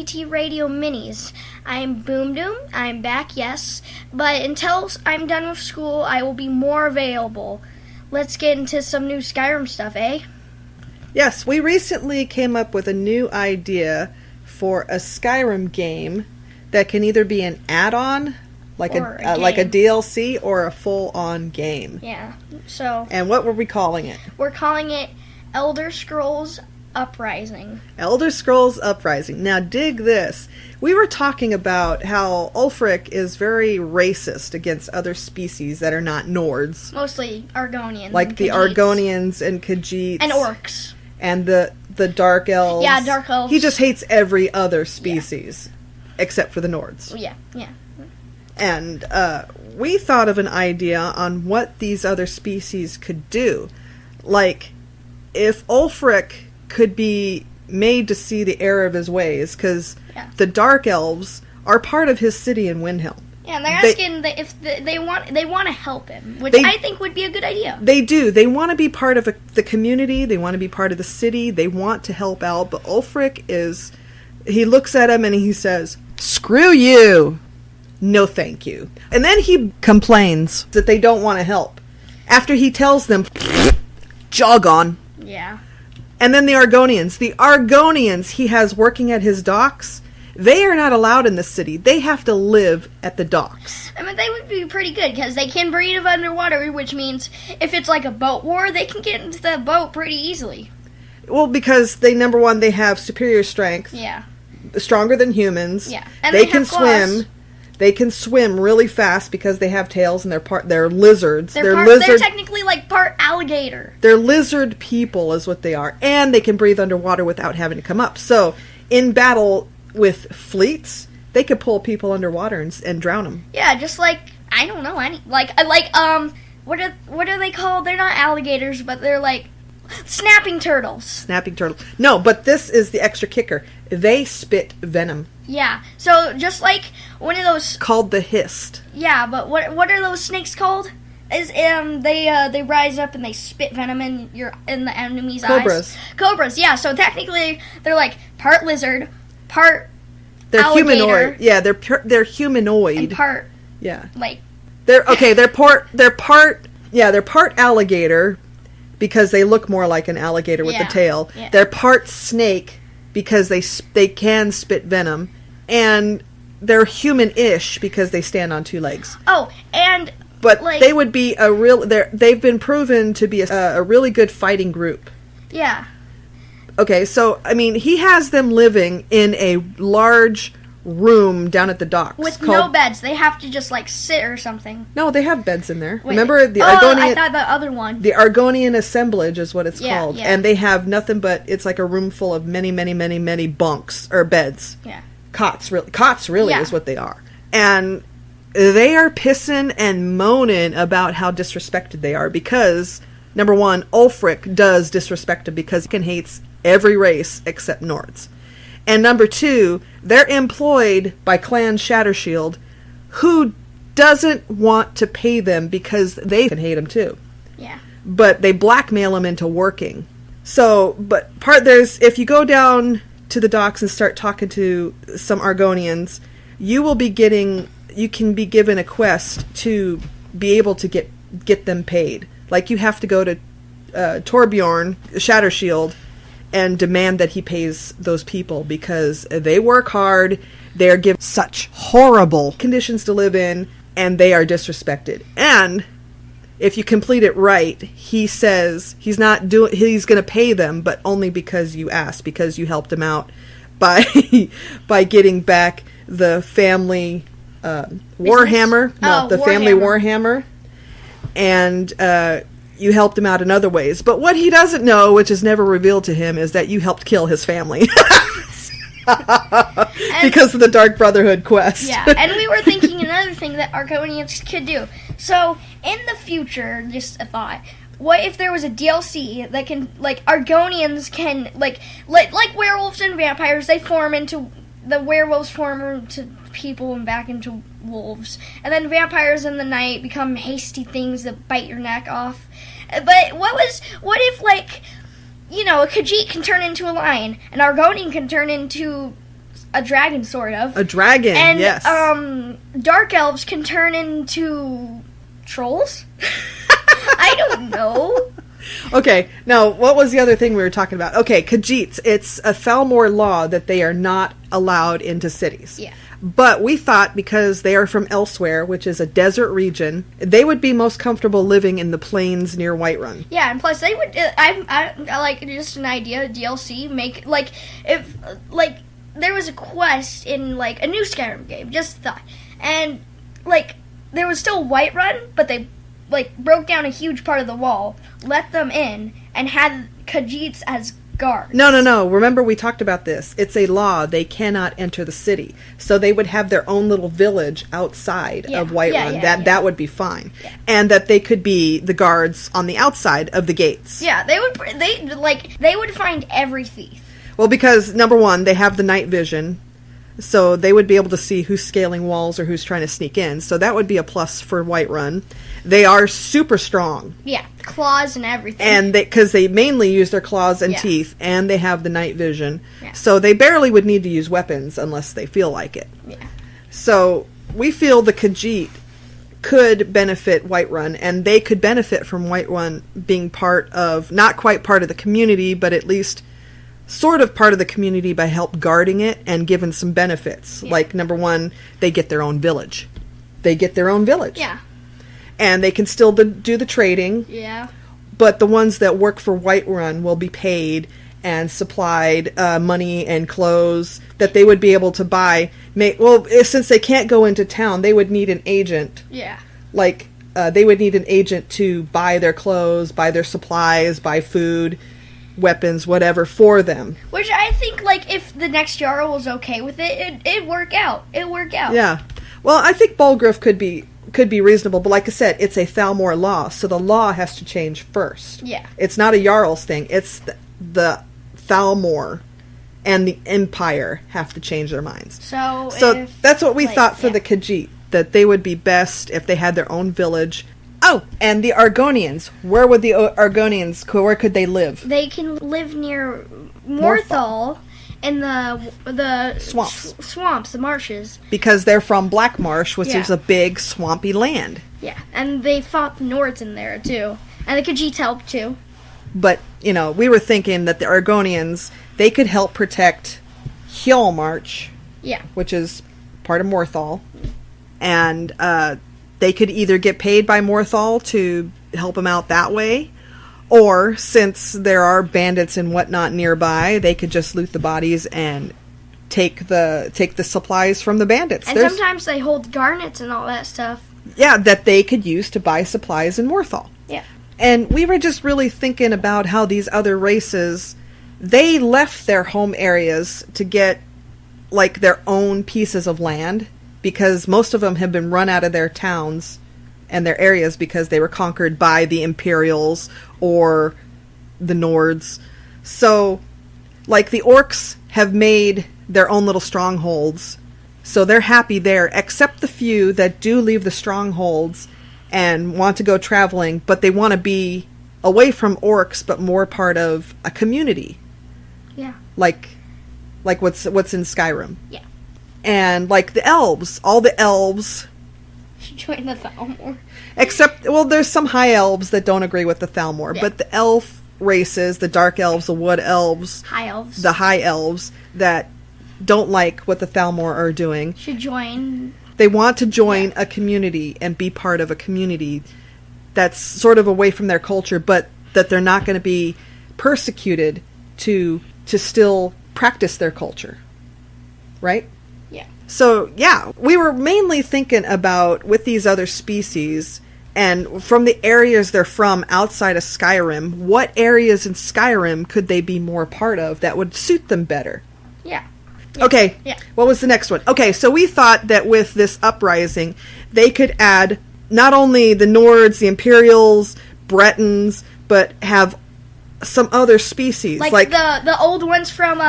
EMZT Radio Minis. I'm BoomDoom. I'm back, yes. But until I'm done with school, I will be more available. Let's get into some new Skyrim stuff, eh? Yes, we recently came up with a new idea for a Skyrim game that can either be an add-on, like a DLC, or a full-on game. Yeah. So. And what were we calling it? We're calling it Elder Scrolls Uprising. Elder Scrolls Uprising. Now dig this. We were talking about how Ulfric is very racist against other species that are not Nords. Mostly Argonians. Like the Argonians and Khajiits. And orcs. And the Dark Elves. Yeah, Dark Elves. He just hates every other species. Yeah. Except for the Nords. Yeah. And we thought of an idea on what these other species could do. Like, if Ulfric could be made to see the error of his ways, because the Dark Elves are part of his city in Windhelm. Yeah, and they're asking if they want to help him, which I think would be a good idea. They do. They want to be part of the community. They want to be part of the city. They want to help out. But Ulfric he looks at him and he says, "Screw you. No thank you." And then he complains that they don't want to help. After he tells them, "Jog on." Yeah. And then the Argonians he has working at his docks, they are not allowed in the city. They have to live at the docks. I mean, they would be pretty good, because they can breathe underwater, which means if it's like a boat war, they can get into the boat pretty easily. Well, because they have superior strength. Yeah. Stronger than humans. Yeah. And they can swim. They can swim really fast because they have tails and they're lizards. They're technically like part alligator. They're lizard people is what they are. And they can breathe underwater without having to come up. So, in battle with fleets, they could pull people underwater and drown them. Yeah, just like, I don't know, what are they called? They're not alligators, but they're like snapping turtles. Snapping turtles. No, but this is the extra kicker. They spit venom. Yeah, so just like one of those... Called the hist. Yeah, but what are those snakes called? They rise up and they spit venom in the enemy's eyes. Cobras, yeah, so technically they're like part lizard, part alligator. Humanoid. Yeah, they're humanoid. And part... Yeah. Like... They're part alligator because they look more like an alligator with the tail. Yeah. They're part snake because they can spit venom, and they're human-ish because they stand on two legs. Oh, but they would be they've been proven to be a really good fighting group. Yeah. Okay, so I mean, he has them living in a large room down at the docks with no beds. They have to just like sit or something. No, they have beds in there. Wait. Remember the Argonian? I thought the other one. The Argonian assemblage is what it's called. Yeah. And they have nothing but, it's like a room full of many, many, many, many bunks or beds. Yeah. Cots really is what they are. And they are pissing and moaning about how disrespected they are because, number one, Ulfric does disrespect them because he hates every race except Nords. And number two, they're employed by Clan Shattershield, who doesn't want to pay them because they can hate them too. Yeah. But they blackmail them into working. So, if you go down to the docks and start talking to some Argonians, you can be given a quest to be able to get them paid. Like you have to go to Torbjorn, Shattershield, and demand that he pays those people because they work hard, they're given such horrible conditions to live in, and they are disrespected. And if you complete it right, he says he's going to pay them, but only because you asked, because you helped him out by getting back the family Warhammer. Family Warhammer. And you helped him out in other ways. But what he doesn't know, which is never revealed to him, is that you helped kill his family. Because of the Dark Brotherhood quest. Yeah, and we were thinking another thing that Argonians could do. So, in the future, just a thought, what if there was a DLC that can, like, Argonians can, like werewolves and vampires, the werewolves form into people and back into wolves. And then vampires in the night become hasty things that bite your neck off. But what if, like, a Khajiit can turn into a lion, an Argonian can turn into a dragon, sort of. A dragon, And, yes. dark elves can turn into trolls? I don't know. Okay, now, what was the other thing we were talking about? Okay, Khajiits. It's a Thalmor law that they are not allowed into cities. Yeah. But we thought because they are from elsewhere, which is a desert region, they would be most comfortable living in the plains near Whiterun. Yeah, and plus they would. I like, just an idea. DLC make like, if like there was a quest in like a new Skyrim game. Just thought, and like there was still Whiterun, but they like broke down a huge part of the wall, let them in, and had Khajiits as guards. No. Remember, we talked about this. It's a law. They cannot enter the city. So they would have their own little village outside of Whiterun. That would be fine. Yeah. And that they could be the guards on the outside of the gates. Yeah, they would find every thief. Well, because, number one, they have the night vision. So they would be able to see who's scaling walls or who's trying to sneak in. So that would be a plus for Whiterun. They are super strong. Yeah, claws and everything. And because they mainly use their claws and teeth, and they have the night vision. Yeah. So they barely would need to use weapons unless they feel like it. Yeah. So we feel the Khajiit could benefit Whiterun, and they could benefit from Whiterun being part of, not quite part of the community, but at least sort of part of the community by help guarding it and given some benefits. Yeah. Like, number one, they get their own village. Yeah. And they can still do the trading. Yeah. But the ones that work for Whiterun will be paid and supplied money and clothes that they would be able to buy. Well, since they can't go into town, they would need an agent. Yeah. Like, they would need an agent to buy their clothes, buy their supplies, buy food, weapons, whatever, for them. Which I think, like, if the next Jarl was okay with it, it'd work out. Yeah. Well, I think Bulgriff could be reasonable, but like I said, it's a Thalmor law, so the law has to change first. Yeah. It's not a Jarl's thing. It's the Thalmor and the Empire have to change their minds. So that's what we thought for the Khajiit, that they would be best if they had their own village. Oh, and the Argonians. Where would the Argonians, where could they live? They can live near Morthal in the swamps, the marshes. Because they're from Black Marsh, which is a big swampy land. Yeah, and they fought the Nords in there, too. And the Khajiits helped, too. But, we were thinking that the Argonians, they could help protect Hjolmarch, which is part of Morthal. And they could either get paid by Morthal to help them out that way, or since there are bandits and whatnot nearby, they could just loot the bodies and take the supplies from the bandits. And sometimes they hold garnets and all that stuff. Yeah, that they could use to buy supplies in Morthal. Yeah. And we were just really thinking about how these other races, they left their home areas to get, like, their own pieces of land, because most of them have been run out of their towns and their areas because they were conquered by the Imperials or the Nords. So, like, the Orcs have made their own little strongholds, so they're happy there, except the few that do leave the strongholds and want to go traveling, but they want to be away from Orcs, but more part of a community. Yeah. Like what's in Skyrim. Yeah. And, like, the elves, all the elves should join the Thalmor. Except, well, there's some high elves that don't agree with the Thalmor, but the elf races, the dark elves, the wood elves, the high elves that don't like what the Thalmor are doing, should join. They want to join a community and be part of a community that's sort of away from their culture, but that they're not going to be persecuted to still practice their culture. Right? Yeah. So, yeah, we were mainly thinking about, with these other species, and from the areas they're from outside of Skyrim, what areas in Skyrim could they be more part of that would suit them better? Yeah. Okay, what was the next one? Okay, so we thought that with this uprising, they could add not only the Nords, the Imperials, Bretons, but have some other species. Like the old ones from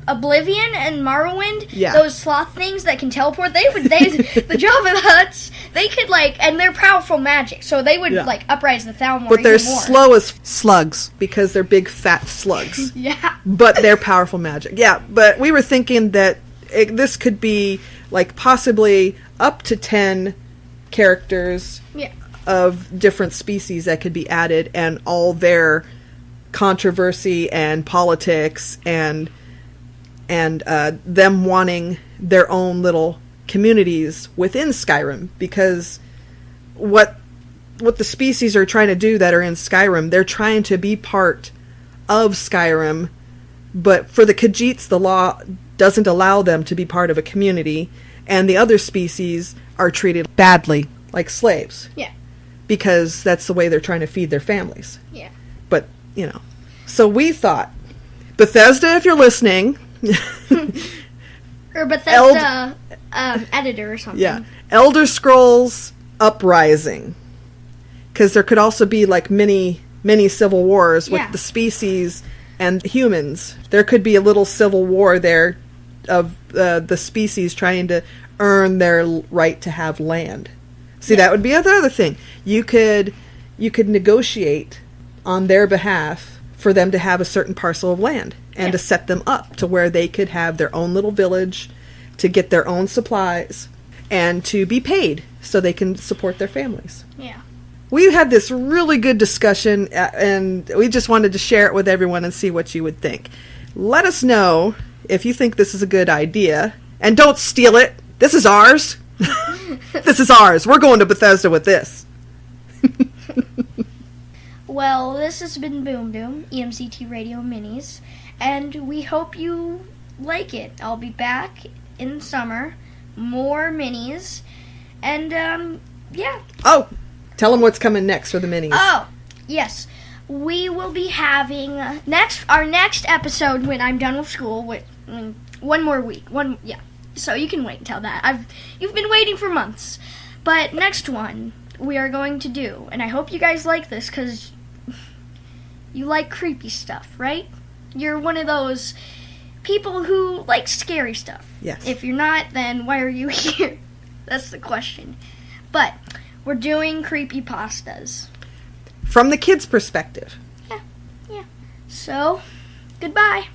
Oblivion and Morrowind, those sloth things that can teleport, the Java Huts, they could, like, and they're powerful magic, so they would, like, uprise the Thalmor. But they're slow as slugs, because they're big fat slugs. Yeah. But they're powerful magic. Yeah, but we were thinking that this could be like possibly up to 10 characters of different species that could be added, and all their controversy and politics and them wanting their own little communities within Skyrim, because what the species are trying to do that are in Skyrim, they're trying to be part of Skyrim, but for the Khajiits, the law doesn't allow them to be part of a community, and the other species are treated badly, like slaves. Yeah. Because that's the way they're trying to feed their families. Yeah. But, so we thought, Bethesda, if you're listening... or Bethesda editor or something. Yeah. Elder Scrolls Uprising. Because there could also be like mini civil wars with the species and humans. There could be a little civil war there of the species trying to earn their right to have land. See, that would be another thing. You could negotiate on their behalf for them to have a certain parcel of land and to set them up to where they could have their own little village, to get their own supplies, and to be paid so they can support their families. Yeah. We had this really good discussion, and we just wanted to share it with everyone and see what you would think. Let us know if you think this is a good idea, and don't steal it. This is ours. This is ours. We're going to Bethesda with this. Well, this has been BoomDoom, EMZT Radio Minis, and we hope you like it. I'll be back in summer, more minis, and, yeah. Oh, tell them what's coming next for the minis. Oh, yes. We will be having our next episode when I'm done with school, one more week. So you can wait until that. You've been waiting for months. But next one we are going to do, and I hope you guys like this because you like creepy stuff, right? You're one of those people who like scary stuff. Yes. If you're not, then why are you here? That's the question. But we're doing creepypastas. From the kids' perspective. Yeah. So, goodbye.